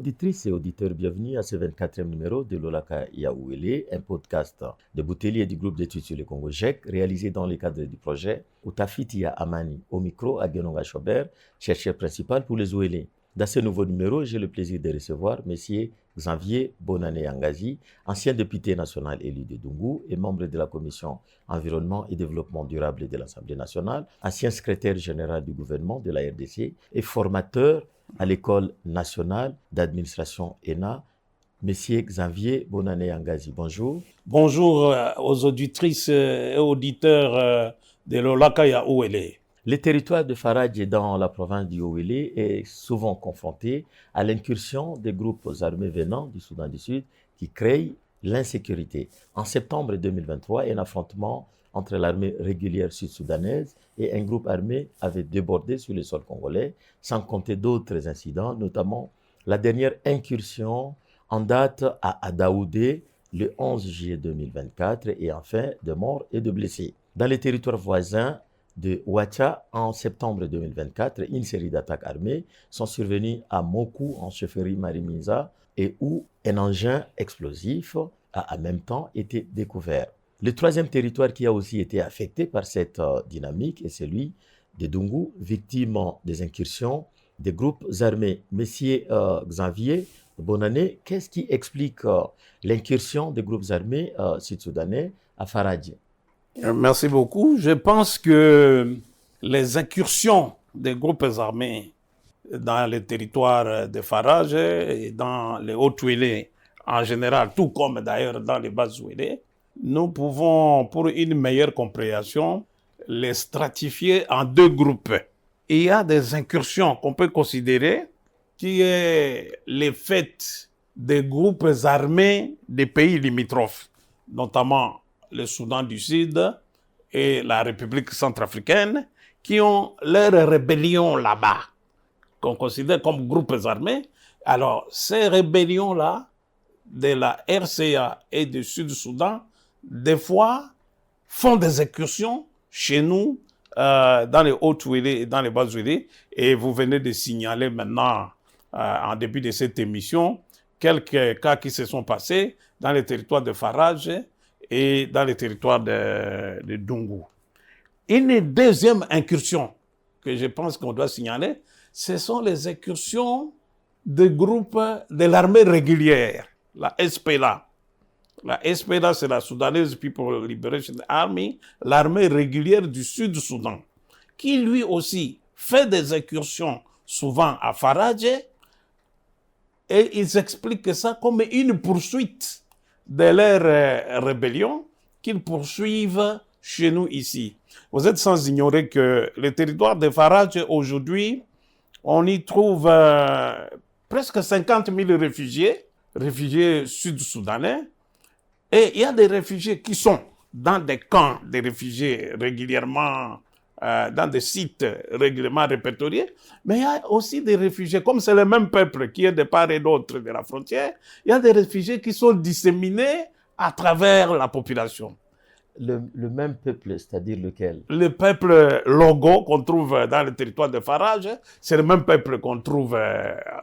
auditrices et auditeurs, bienvenue à ce 24e numéro de Lolaka Yaouélé, un podcast de Bouteli et du groupe d'études sur le Congo GEC, réalisé dans le cadre du projet Outafitia Amani, au micro à Genonga Chobert, chercheur principal pour les Ouélé. Dans ce nouveau numéro, j'ai le plaisir de recevoir M. Xavier Bonané Angazi, ancien député national élu de Dungu et membre de la Commission Environnement et Développement durable de l'Assemblée nationale, ancien secrétaire général du gouvernement de la RDC et formateur à l'École nationale d'administration ENA. M. Xavier Bonané Angazi, bonjour. Bonjour aux auditrices et auditeurs de Lolaka Yaouélé. Le territoire de Faradje dans la province du Haut-Uélé est souvent confronté à l'incursion des groupes armés venant du Soudan du Sud qui créent l'insécurité. En septembre 2023, un affrontement entre l'armée régulière sud-soudanaise et un groupe armé avait débordé sur le sol congolais, sans compter d'autres incidents, notamment la dernière incursion en date à Adaoudé le 11 juillet 2024 et enfin de morts et de blessés. Dans les territoires voisins de Ouacha, en septembre 2024, une série d'attaques armées sont survenues à Mokou, en chefferie Mariminza, et où un engin explosif a en même temps été découvert. Le troisième territoire qui a aussi été affecté par cette dynamique est celui de Dungu, victime des incursions des groupes armés. Monsieur Xavier Bonané, qu'est-ce qui explique l'incursion des groupes armés sud-soudanais à Faradje? Merci beaucoup. Je pense que les incursions des groupes armés dans les territoires de Faradje et dans les Hauts-Uélé en général, tout comme d'ailleurs dans les Bas-Ouélé, nous pouvons, pour une meilleure compréhension, les stratifier en deux groupes. Il y a des incursions qu'on peut considérer qui est le fait des groupes armés des pays limitrophes, notamment le Soudan du Sud et la République centrafricaine, qui ont leur rébellion là-bas, qu'on considère comme groupes armés. Alors, ces rébellions-là, de la RCA et du Sud-Soudan, des fois, font des incursions chez nous, dans les Hauts-Uélé et dans les Bas-Uélé. Et vous venez de signaler maintenant, en début de cette émission, quelques cas qui se sont passés dans les territoires de Faradje et dans les territoires de Dungu. Une deuxième incursion que je pense qu'on doit signaler, ce sont les incursions des groupes de l'armée régulière, la SPLA. La SPLA, c'est la Sudanese People Liberation Army, l'armée régulière du Sud-Soudan, qui lui aussi fait des incursions souvent à Faradje, et ils expliquent ça comme une poursuite de leur rébellion qu'ils poursuivent chez nous ici. Vous êtes sans ignorer que le territoire de Faradje aujourd'hui, on y trouve presque 50 000 réfugiés sud-soudanais, et il y a des réfugiés qui sont dans des camps de réfugiés régulièrement, dans des sites régulièrement répertoriés, mais il y a aussi des réfugiés, comme c'est le même peuple qui est de part et d'autre de la frontière, il y a des réfugiés qui sont disséminés à travers la population. Le même peuple, c'est-à-dire lequel? Le peuple Logo qu'on trouve dans le territoire de Faradje, c'est le même peuple qu'on trouve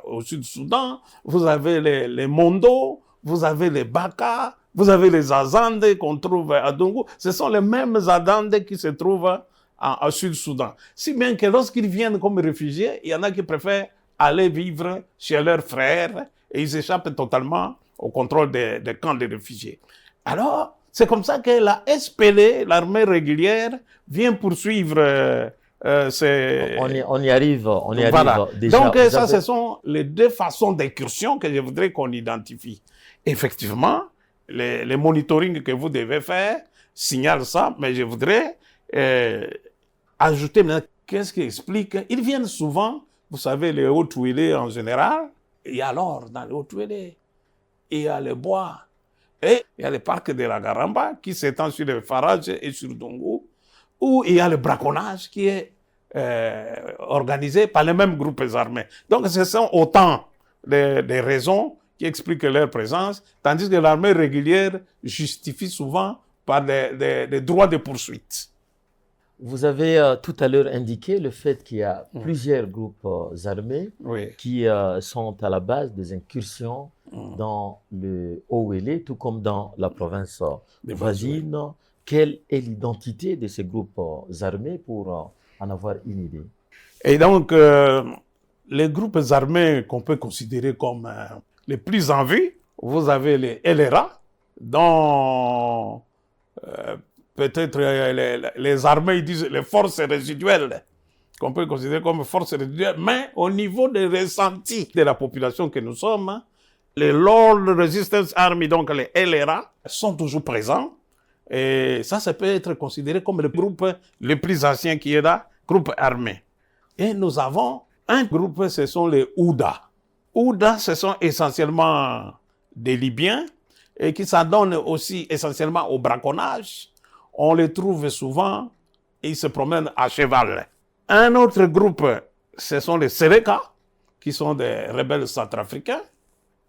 au Sud-Soudan. Vous avez les Mondo, vous avez les Baka, vous avez les Azande qu'on trouve à Dungu. Ce sont les mêmes Azande qui se trouvent en Sud-Soudan. Si bien que lorsqu'ils viennent comme réfugiés, il y en a qui préfèrent aller vivre chez leurs frères et ils échappent totalement au contrôle des camps de réfugiés. Alors, c'est comme ça que la SPL, l'armée régulière, vient poursuivre ces... On y arrive voilà. Déjà. Donc ça, ce sont les deux façons d'incursion que je voudrais qu'on identifie. Effectivement, les monitoring que vous devez faire signalent ça, mais je voudrais ajouter maintenant, qu'est-ce qui explique? Ils viennent souvent, vous savez, les Hauts-Uélé en général, et alors dans les Hauts-Uélé, il y a les bois, et il y a le parc de la Garamba qui s'étend sur le Faradje et sur Dungu, où il y a le braconnage qui est organisé par les mêmes groupes armés. Donc ce sont autant des raisons qui expliquent leur présence, tandis que l'armée régulière justifie souvent par des droits de poursuite. Vous avez tout à l'heure indiqué le fait qu'il y a plusieurs groupes armés qui sont à la base des incursions dans le Haut-Uélé, tout comme dans la province voisine. Quelle est l'identité de ces groupes armés pour en avoir une idée? Et donc, les groupes armés qu'on peut considérer comme les plus en vue, vous avez les LRA, dont peut-être les armées, ils disent les forces résiduelles, qu'on peut considérer comme forces résiduelles, mais au niveau des ressentis de la population que nous sommes, les Lord Resistance Army, donc les LRA, sont toujours présents. Et ça peut être considéré comme le groupe le plus ancien qui est là, groupe armé. Et nous avons un groupe, ce sont les Ouda. Ouda, ce sont essentiellement des Libyens et qui s'adonnent aussi essentiellement au braconnage. On les trouve souvent, ils se promènent à cheval. Un autre groupe, ce sont les Seleka, qui sont des rebelles centrafricains.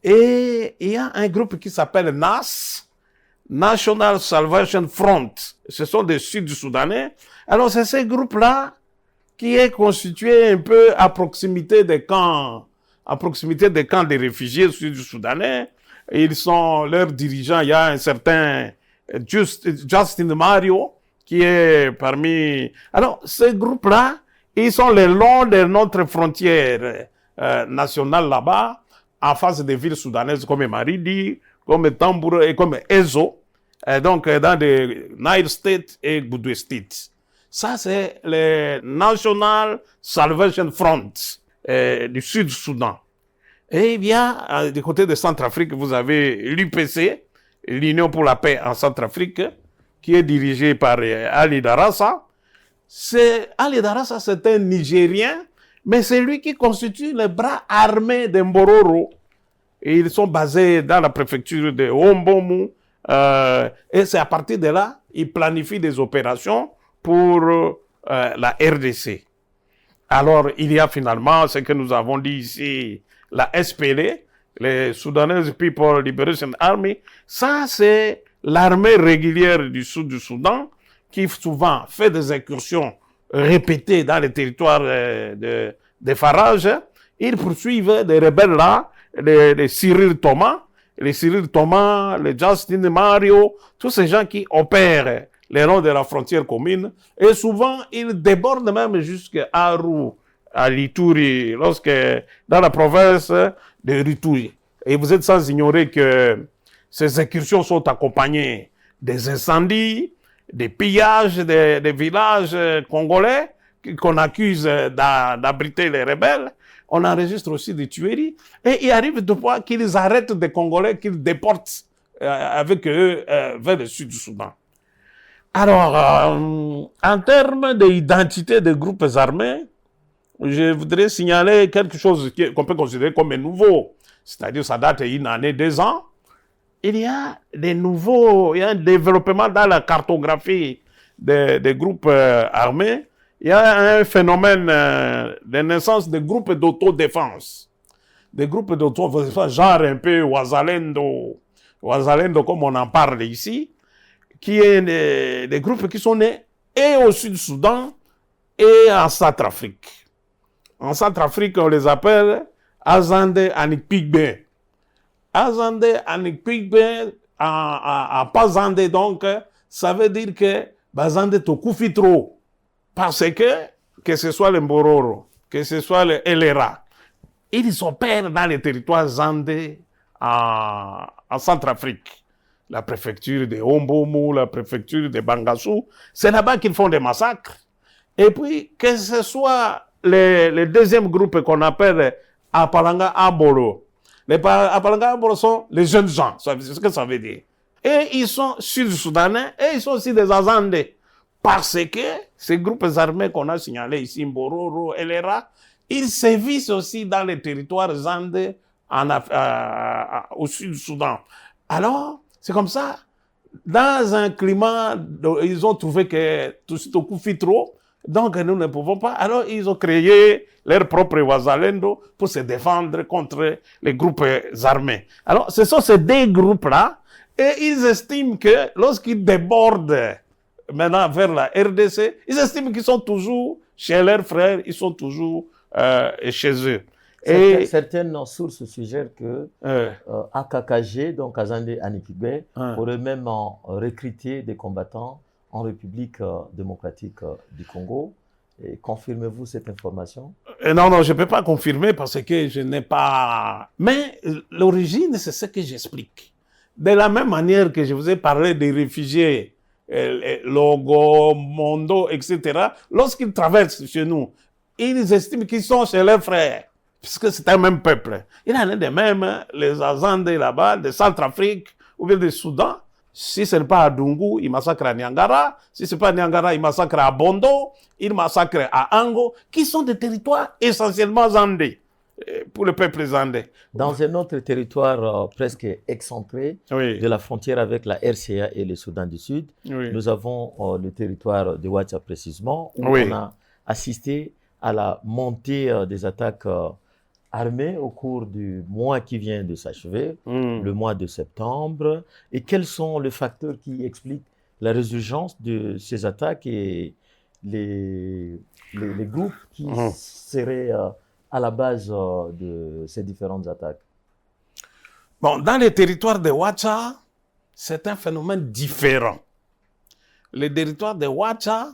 Et il y a un groupe qui s'appelle NAS, National Salvation Front. Ce sont des Sud-Soudanais. Alors c'est ce groupe-là qui est constitué un peu à proximité des camps des réfugiés sud-soudanais. Ils sont leurs dirigeants. Il y a un certain Justin Mario qui est parmi. Alors, ce groupe-là, ils sont le long de notre frontière nationale là-bas, en face des villes soudanaises comme Maridi, comme Tambour et comme Ezo, donc dans les Nile State et Goudou State. Ça, c'est le National Salvation Front du Sud-Soudan. Et bien, du côté de Centrafrique, vous avez l'UPC, l'Union pour la paix en Centrafrique, qui est dirigée par Ali Darassa. Ali Darassa, c'est un Nigérien, mais c'est lui qui constitue le bras armé de Mbororo. Et ils sont basés dans la préfecture de Hombomu. Et c'est à partir de là, ils planifient des opérations pour la RDC. Alors, il y a finalement ce que nous avons dit ici, la SPL, les Sudanese People Liberation Army. Ça, c'est l'armée régulière du sud du Soudan qui souvent fait des incursions répétées dans les territoires de Farage. Ils poursuivent des rebelles là, les Cyril Thomas, les Justin Mario, tous ces gens qui opèrent les longs de la frontière commune. Et souvent, ils débordent même jusqu'à Aru, à Lituri, dans la province de Lituri. Et vous êtes sans ignorer que ces incursions sont accompagnées des incendies, des pillages des villages congolais qu'on accuse d'abriter les rebelles. On enregistre aussi des tueries. Et il arrive de fois qu'ils arrêtent des Congolais, qu'ils déportent avec eux vers le sud du Soudan. Alors, en termes d'identité des groupes armés, je voudrais signaler quelque chose qu'on peut considérer comme nouveau. C'est-à-dire, ça date d'une année, 2 ans. Il y a un développement dans la cartographie des groupes armés. Il y a un phénomène de naissance de groupes d'autodéfense. Des groupes d'autodéfense, genre un peu Ouazalendo comme on en parle ici, qui est des groupes qui sont nés et au Sud-Soudan et en Centrafrique. En Centrafrique, on les appelle Azande Anikpigbe. Azande Anikpigbe, en Pazande donc, ça veut dire que Bazande Tokufitro. Parce que ce soit le Mbororo, que ce soit le LRA, ils opèrent dans les territoires zandés en Centrafrique. La préfecture de Hombomu, la préfecture de Bangassou, c'est là-bas qu'ils font des massacres. Et puis, que ce soit le deuxième groupe qu'on appelle Apalanga Abolo. Les Apalanga Abolo sont les jeunes gens, c'est ce que ça veut dire. Et ils sont sud-soudanais et ils sont aussi des Azandés. Parce que ces groupes armés qu'on a signalés ici, Mbororo, LRA, ils sévissent aussi dans les territoires zandés au sud du Soudan. Alors, c'est comme ça, dans un climat, ils ont trouvé que tout au coup fit trop, donc nous ne pouvons pas. Alors, ils ont créé leur propre Ouazalendo pour se défendre contre les groupes armés. Alors, ce sont ces 2 groupes-là, et ils estiment que lorsqu'ils débordent maintenant vers la RDC, ils estiment qu'ils sont toujours chez leurs frères, ils sont toujours chez eux. Certaines sources suggèrent que AKKG, donc Azande Anikigbe, aurait même recruté des combattants en République démocratique du Congo. Confirmez-vous cette information? Non, je ne peux pas confirmer parce que je n'ai pas... Mais l'origine, c'est ce que j'explique. De la même manière que je vous ai parlé des réfugiés, Logo, Mondo, etc., lorsqu'ils traversent chez nous, ils estiment qu'ils sont chez leurs frères, puisque c'est un même peuple. Il y en a des mêmes, les Azande là-bas, de Centrafrique ou bien du Soudan. Si ce n'est pas à Dungu, ils massacrent à Niangara. Si ce n'est pas à Niangara, ils massacrent à Bondo. Ils massacrent à Ango, qui sont des territoires essentiellement zandés, pour le peuple zandé. Dans un autre territoire presque excentré de la frontière avec la RCA et le Soudan du Sud, nous avons le territoire de Ouacha précisément, où on a assisté à la montée des attaques armées au cours du mois qui vient de s'achever, le mois de septembre. Et quels sont les facteurs qui expliquent la résurgence de ces attaques et les groupes qui seraient à la base de ces différentes attaques? Bon, dans les territoires de Ouacha, c'est un phénomène différent. Le territoire de Ouacha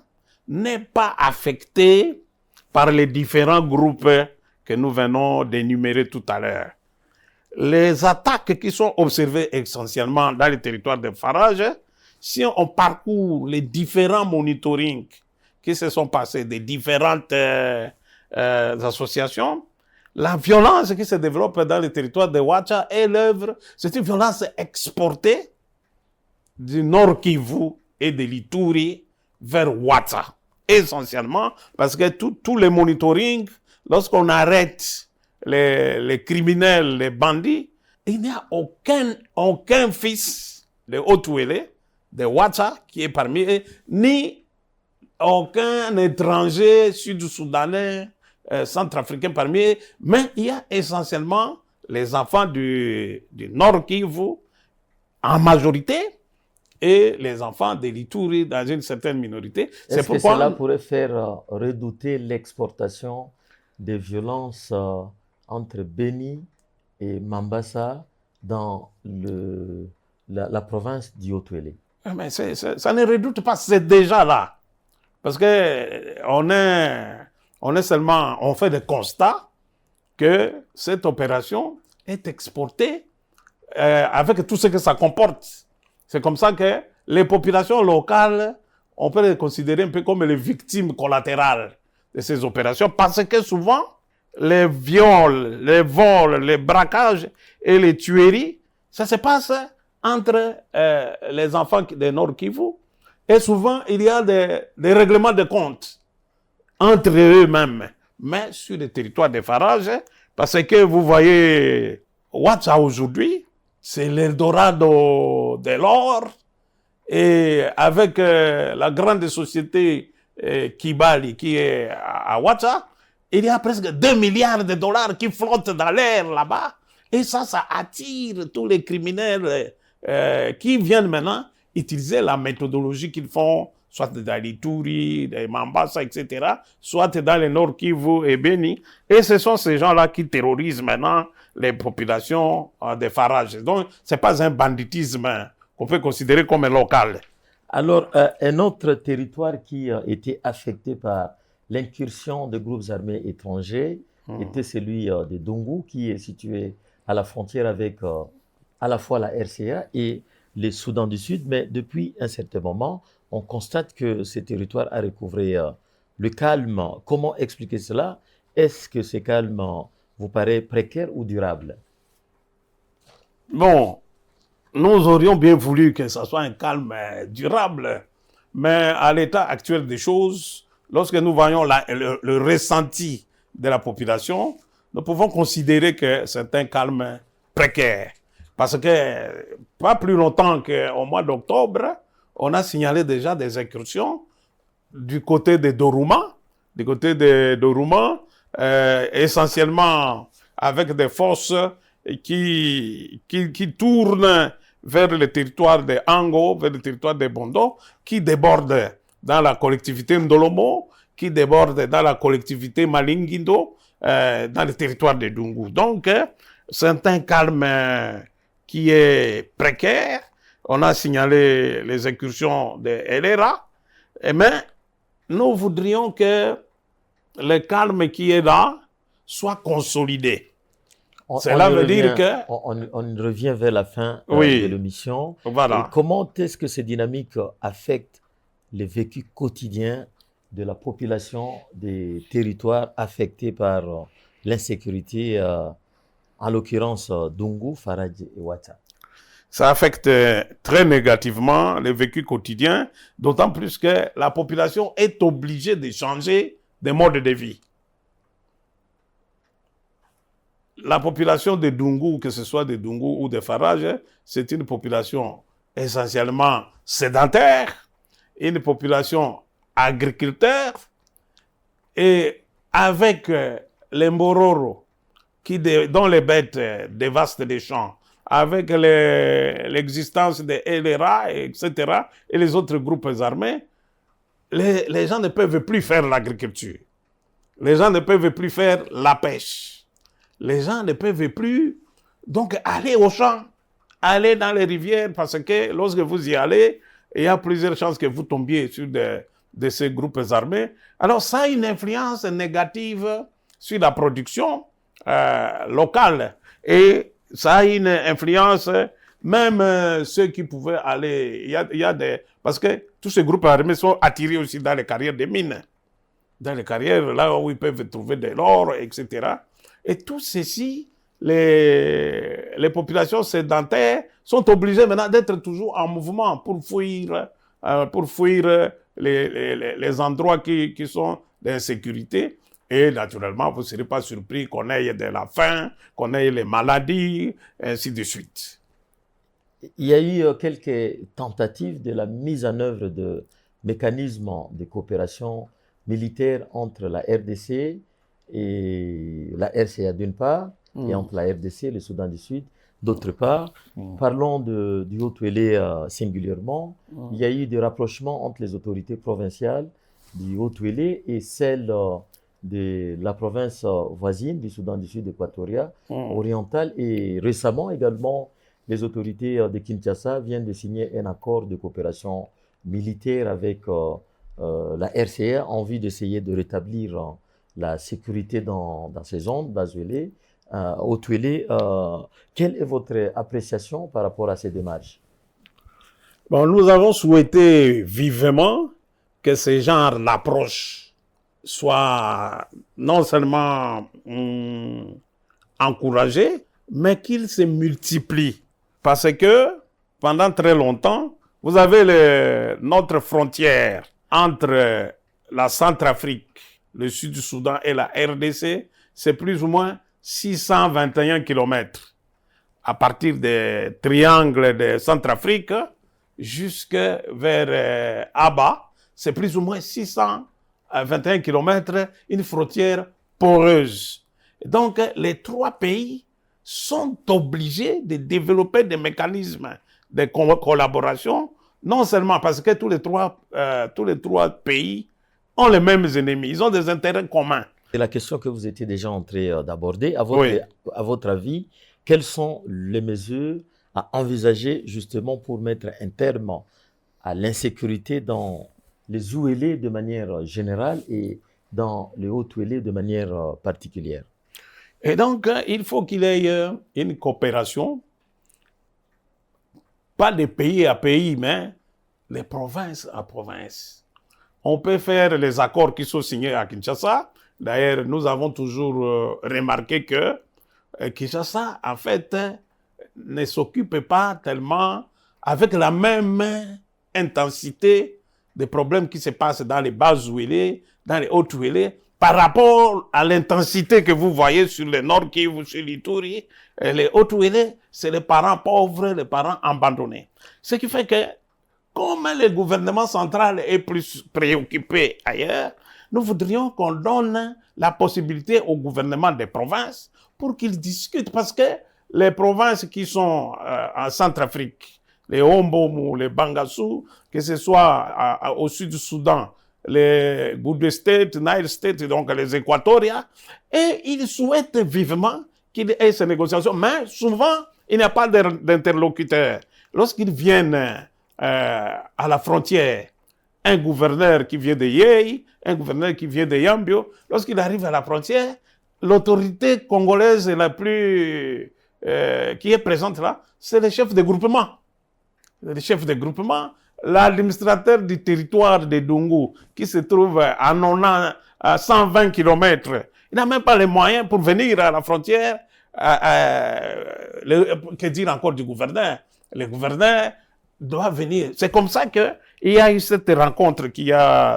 n'est pas affecté par les différents groupes que nous venons d'énumérer tout à l'heure. Les attaques qui sont observées essentiellement dans les territoires de Farage, si on parcourt les différents monitorings qui se sont passés des différentes associations, la violence qui se développe dans les territoires de Ouacha est l'œuvre, c'est une violence exportée du Nord Kivu et de l'Ituri vers Ouacha. Essentiellement parce que tous les monitorings, lorsqu'on arrête les criminels, les bandits, il n'y a aucun fils de Haut-Ouélé, de Ouacha, qui est parmi eux, ni aucun étranger sud-soudanais, centrafricain parmi eux, mais il y a essentiellement les enfants du Nord Kivu en majorité et les enfants de l'Ituri dans une certaine minorité. Est-ce que cela pourrait faire redouter l'exportation des violences entre Beni et Mambasa dans la province du Haut-Ouélé? Mais ça ne redoute pas, c'est déjà là. Parce que on fait des constats que cette opération est exportée avec tout ce que ça comporte. C'est comme ça que les populations locales, on peut les considérer un peu comme les victimes collatérales de ces opérations, parce que souvent, les viols, les vols, les braquages et les tueries, ça se passe entre les enfants des Nord Kivu. Et souvent, il y a des règlements de comptes entre eux-mêmes. Mais sur le territoire des Farages, parce que vous voyez, Ouacha aujourd'hui, c'est l'Eldorado de l'or. Et avec la grande société Kibali qui est à Ouacha, il y a presque 2 milliards de dollars qui flottent dans l'air là-bas. Et ça attire tous les criminels qui viennent maintenant utiliser la méthodologie qu'ils font, soit dans l'Ituri, dans Mambasa, etc., soit dans le Nord Kivu et Beni. Et ce sont ces gens-là qui terrorisent maintenant les populations des Farages. Donc, ce n'est pas un banditisme qu'on peut considérer comme local. Alors, un autre territoire qui était affecté par l'incursion de groupes armés étrangers était celui de Dungu, qui est situé à la frontière avec à la fois la RCA et les Soudan du Sud. Mais depuis un certain moment, on constate que ce territoire a recouvré le calme. Comment expliquer cela? Est-ce que ce calme vous paraît précaire ou durable? Bon, nous aurions bien voulu que ce soit un calme durable, mais à l'état actuel des choses, lorsque nous voyons le ressenti de la population, nous pouvons considérer que c'est un calme précaire. Parce que pas plus longtemps qu'au mois d'octobre, on a signalé déjà des incursions du côté de Doruma, essentiellement avec des forces qui tournent vers le territoire de Ango, vers le territoire de Bondo, qui déborde dans la collectivité Ndolomo, qui déborde dans la collectivité Malingindo, dans le territoire de Dungu. Donc, c'est un calme qui est précaire. On a signalé les incursions de LRA, mais nous voudrions que le calme qui est là soit consolidé. Cela veut dire que... On revient vers la fin Oui. de l'émission. Voilà. Et comment est-ce que ces dynamiques affectent le vécu quotidien de la population des territoires affectés par l'insécurité, en l'occurrence Dungu, Faradje et Ouatta? Ça affecte très négativement le vécu quotidien, d'autant plus que la population est obligée de changer de mode de vie. La population de Dungu, que ce soit de Dungu ou de Faradje, c'est une population essentiellement sédentaire, une population agriculteur, et avec les Mbororo, dont les bêtes dévastent les champs, avec l'existence des LRA, etc., et les autres groupes armés, les gens ne peuvent plus faire l'agriculture. Les gens ne peuvent plus faire la pêche. Les gens ne peuvent plus donc aller au champ, aller dans les rivières, parce que lorsque vous y allez, il y a plusieurs chances que vous tombiez sur de ces groupes armés. Alors ça a une influence négative sur la production locale, et ça a une influence, même ceux qui pouvaient aller, il y a parce que tous ces groupes armés sont attirés aussi dans les carrières des mines, dans les carrières là où ils peuvent trouver de l'or, etc. Et tout ceci, les populations sédentaires sont obligées maintenant d'être toujours en mouvement pour fuir les endroits qui sont d'insécurité. Et naturellement, vous ne serez pas surpris qu'on ait de la faim, qu'on ait les maladies, ainsi de suite. Il y a eu quelques tentatives de la mise en œuvre de mécanismes de coopération militaire entre la RDC et la RCA d'une part, et entre la RDC et le Soudan du Sud d'autre part. Parlons du Haut-Uélé singulièrement. Il y a eu des rapprochements entre les autorités provinciales du Haut-Uélé et celles de la province voisine du Soudan du Sud équatorial, oriental, et récemment également les autorités de Kinshasa viennent de signer un accord de coopération militaire avec la RCA en vue d'essayer de rétablir la sécurité dans ces zones d'Azuélé, Haut-Uélé. Quelle est votre appréciation par rapport à ces démarches? Bon, nous avons souhaité vivement que ce genre d'approche soit non seulement encouragé, mais qu'il se multiplie. Parce que pendant très longtemps, vous avez notre frontière entre la Centrafrique, le Sud du Soudan et la RDC, c'est plus ou moins 621 km. À partir des triangles de Centrafrique jusqu'à vers Aba, c'est plus ou moins 621 km, une frontière poreuse. Donc, les trois pays sont obligés de développer des mécanismes de collaboration, non seulement parce que tous les trois pays ont les mêmes ennemis, ils ont des intérêts communs. C'est la question que vous étiez déjà en train d'aborder. À votre avis, quelles sont les mesures à envisager justement pour mettre un terme à l'insécurité dans les Ouélés de manière générale et dans les Haut-Uélé de manière particulière? Et donc, il faut qu'il y ait une coopération, pas de pays à pays, mais de province à province. On peut faire les accords qui sont signés à Kinshasa. D'ailleurs, nous avons toujours remarqué que Kinshasa, en fait, ne s'occupe pas tellement avec la même intensité des problèmes qui se passent dans les bas Ouélé, dans les hauts Ouélé, par rapport à l'intensité que vous voyez sur le Nord Kivu, sur l'Ituri. Les hauts Ouélé, c'est les parents pauvres, les parents abandonnés. Ce qui fait que, comme le gouvernement central est plus préoccupé ailleurs, nous voudrions qu'on donne la possibilité au gouvernement des provinces pour qu'ils discutent, parce que les provinces qui sont en Centrafrique, les Ombomu, les Bangassou, que ce soit au sud du Soudan, les Goudé State, Nile State, donc les Équatoria, et ils souhaitent vivement qu'il y ait ces négociations, mais souvent, il n'y a pas d'interlocuteur. Lorsqu'ils viennent à la frontière, un gouverneur qui vient de Yei, un gouverneur qui vient de Yambio, lorsqu'il arrive à la frontière, l'autorité congolaise la plus qui est présente là, c'est le chef de groupement. Le chef de groupement, l'administrateur du territoire de Dungu, qui se trouve à 120 km, il n'a même pas les moyens pour venir à la frontière. Que dire encore du gouverneur? Le gouverneur doit venir. C'est comme ça qu'il y a eu cette rencontre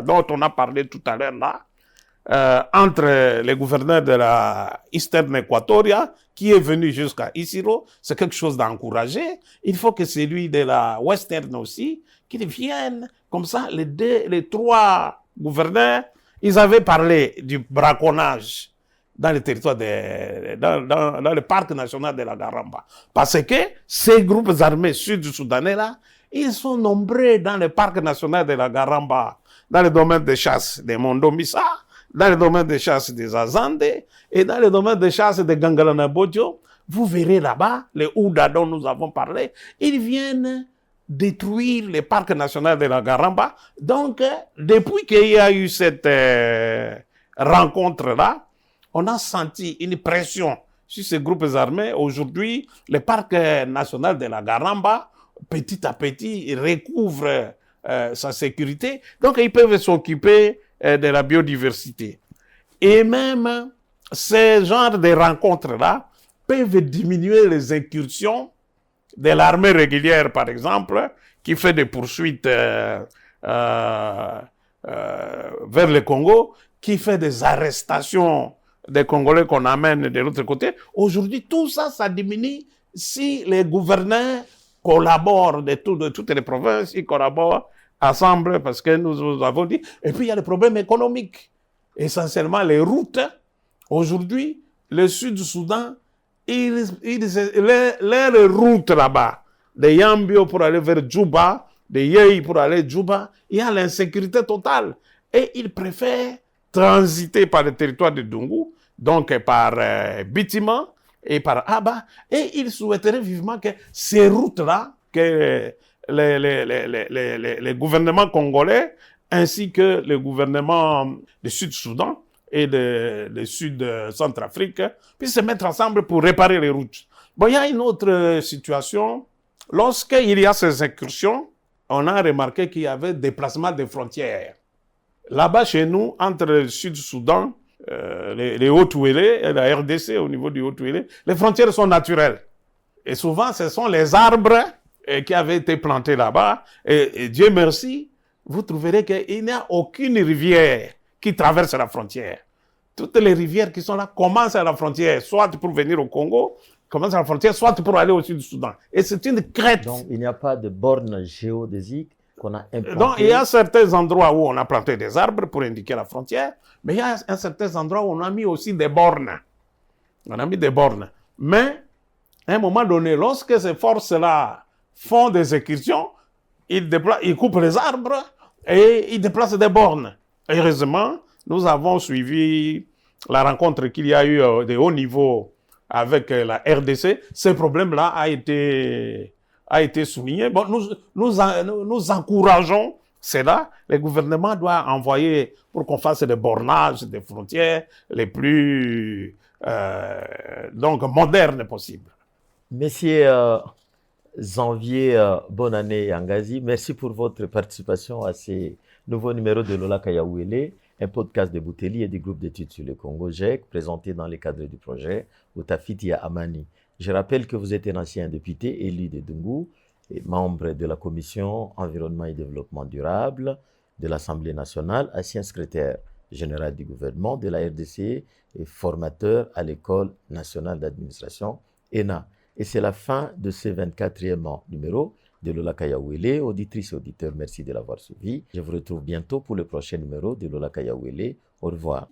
dont on a parlé tout à l'heure là, entre les gouverneurs de la Eastern Equatoria, qui est venu jusqu'à Isiro. C'est quelque chose d'encouragé. Il faut que celui de la Western aussi, qu'ils viennent. Comme ça, les trois gouverneurs, ils avaient parlé du braconnage dans le territoire dans le parc national de la Garamba. Parce que ces groupes armés sud-soudanais là, ils sont nombreux dans le parc national de la Garamba, dans le domaine de chasse des Mondomissa, dans le domaine de chasse des Azande et dans le domaine de chasse de Gangalana-Bodjo. Vous verrez là-bas, les Ouda dont nous avons parlé, ils viennent détruire le parc national de la Garamba. Donc, depuis qu'il y a eu cette rencontre-là, on a senti une pression sur ces groupes armés. Aujourd'hui, le parc national de la Garamba, petit à petit, il recouvre sa sécurité. Donc, ils peuvent s'occuper de la biodiversité. Et même, ces genres de rencontres-là peuvent diminuer les incursions de l'armée régulière, par exemple, qui fait des poursuites vers le Congo, qui fait des arrestations des Congolais qu'on amène de l'autre côté. Aujourd'hui, tout ça, ça diminue si les gouverneurs collaborent de toutes les provinces, ils collaborent ensemble parce que nous avons dit. Et puis, il y a les problèmes économiques. Essentiellement, les routes. Aujourd'hui, le sud du Soudan, les routes là-bas, de Yambio pour aller vers Djouba, de Yei pour aller à Djouba, il y a l'insécurité totale. Et ils préfèrent transiter par le territoire de Dungu, donc par Bitima et par Aba, et ils souhaiteraient vivement que ces routes-là, que les gouvernements congolais, ainsi que le gouvernement du Sud-Soudan et du Sud-Centrafrique, puissent se mettre ensemble pour réparer les routes. Bon, il y a une autre situation. Lorsqu'il y a ces incursions, on a remarqué qu'il y avait des déplacements des frontières. Là-bas, chez nous, entre le Sud-Soudan, les Hauts-Touélé et la RDC au niveau du Hauts-Touélé, les frontières sont naturelles. Et souvent, ce sont les arbres qui avaient été plantés là-bas. Et Dieu merci, vous trouverez qu'il n'y a aucune rivière qui traverse la frontière. Toutes les rivières qui sont là commencent à la frontière, soit pour venir au Congo, commencent à la frontière, soit pour aller au Sud-Soudan. Et c'est une crête. Donc, il n'y a pas de borne géodésique qu'on a implantée. Donc, il y a certains endroits où on a planté des arbres pour indiquer la frontière, mais il y a certains endroits où on a mis aussi des bornes. On a mis des bornes. Mais, à un moment donné, lorsque ces forces-là font des incursions, ils coupent les arbres et ils déplacent des bornes. Heureusement, nous avons suivi la rencontre qu'il y a eu de haut niveau avec la RDC. Ce problème-là a été souligné. Bon, nous encourageons cela. Le gouvernement doit envoyer pour qu'on fasse des bornages des frontières les plus donc modernes possibles. Messieurs Janvier, bonne année Angazi. Merci pour votre participation à ces nouveaux numéros de Lola Kayawele, un podcast de Bouteli et du groupe d'études sur le Congo GEC, présenté dans le cadre du projet Outafitia Amani. Je rappelle que vous êtes un ancien député élu de Dungu et membre de la commission Environnement et Développement durable de l'Assemblée nationale, ancien secrétaire général du gouvernement de la RDC et formateur à l'École nationale d'administration, ENA. Et c'est la fin de ce 24e numéro de Lola Kayawele. Auditrices et auditeurs, merci de l'avoir suivi. Je vous retrouve bientôt pour le prochain numéro de Lola Kayawele. Au revoir.